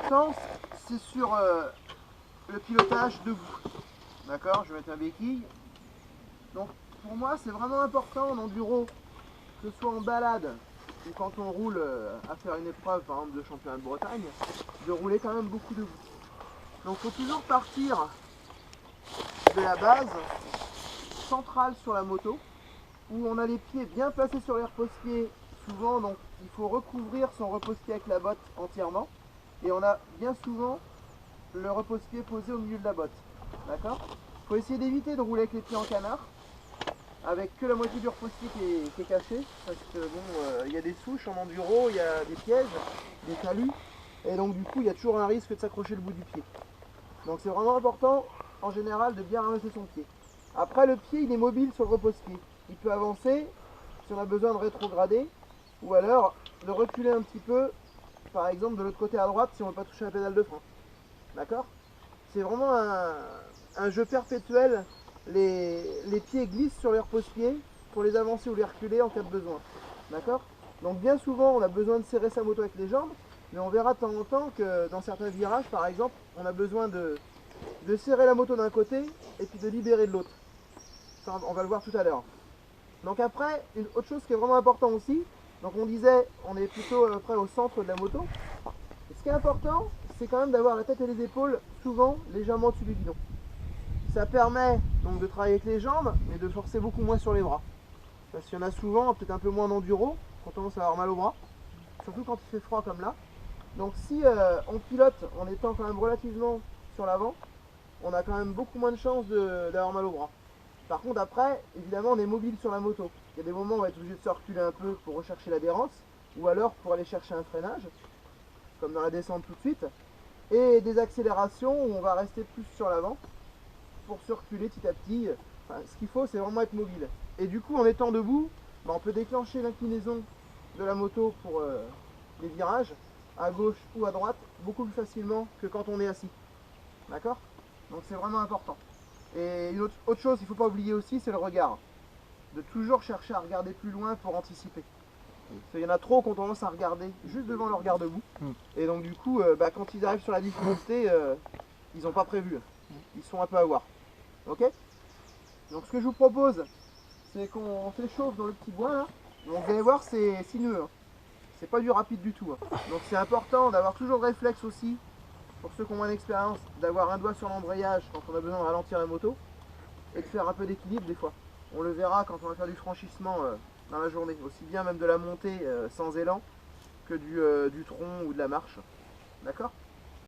sens, c'est sur le pilotage debout. D'accord, je vais mettre ma béquille. Donc pour moi, c'est vraiment important en enduro, que ce soit en balade ou quand on roule à faire une épreuve, par exemple de championnat de Bretagne, de rouler quand même beaucoup debout. Donc il faut toujours partir de la base centrale sur la moto, où on a les pieds bien placés sur les repose-pieds souvent, donc il faut recouvrir son repose-pied avec la botte entièrement, et on a bien souvent le repose-pied posé au milieu de la botte. D'accord? Il faut essayer d'éviter de rouler avec les pieds en canard, avec que la moitié du repose-pied qui est cachée, parce que bon, il y a des souches en enduro, il y a des pièges, des talus, et donc du coup il y a toujours un risque de s'accrocher le bout du pied. Donc c'est vraiment important en général de bien ramasser son pied. Après le pied il est mobile sur le repose-pied. Il peut avancer si on a besoin de rétrograder, ou alors de reculer un petit peu, par exemple de l'autre côté à droite si on ne veut pas toucher la pédale de frein. D'accord? C'est vraiment un jeu perpétuel. Les pieds glissent sur les repose-pieds pour les avancer ou les reculer en cas de besoin. D'accord? Donc bien souvent on a besoin de serrer sa moto avec les jambes, mais on verra de temps en temps que dans certains virages par exemple, on a besoin de serrer la moto d'un côté et puis de libérer de l'autre. Ça, on va le voir tout à l'heure. Donc après, une autre chose qui est vraiment important aussi, donc on disait on est plutôt à peu près au centre de la moto. Et ce qui est important, c'est quand même d'avoir la tête et les épaules souvent légèrement au-dessus du guidon. Ça permet donc de travailler avec les jambes, mais de forcer beaucoup moins sur les bras. Parce qu'il y en a souvent, peut-être un peu moins en enduro, qu'on tendance à avoir mal au bras, surtout quand il fait froid comme là. Donc si on pilote en étant quand même relativement sur l'avant, on a quand même beaucoup moins de chances d'avoir mal au bras. Par contre après, évidemment on est mobile sur la moto. Il y a des moments où on va être obligé de se reculer un peu pour rechercher l'adhérence, ou alors pour aller chercher un freinage, comme dans la descente tout de suite, et des accélérations où on va rester plus sur l'avant pour se reculer petit à petit. Enfin, ce qu'il faut c'est vraiment être mobile. Et du coup en étant debout, on peut déclencher l'inclinaison de la moto pour les virages, à gauche ou à droite, beaucoup plus facilement que quand on est assis. D'accord? Donc c'est vraiment important. Et une autre chose qu'il ne faut pas oublier aussi, c'est le regard. De toujours chercher à regarder plus loin pour anticiper. Parce qu'il y en a trop qui ont tendance à regarder juste devant leur garde-boue. Et donc du coup, quand ils arrivent sur la difficulté, ils n'ont pas prévu. Ils sont un peu à voir. Ok? Donc ce que je vous propose, c'est qu'on s'échauffe dans le petit bois là. Donc vous allez voir, c'est sinueux. Hein. C'est pas du rapide du tout. Hein. Donc c'est important d'avoir toujours le réflexe aussi, pour ceux qui ont moins d'expérience, d'avoir un doigt sur l'embrayage quand on a besoin de ralentir la moto et de faire un peu d'équilibre des fois. On le verra quand on va faire du franchissement dans la journée, aussi bien même de la montée sans élan que du tronc ou de la marche. D'accord?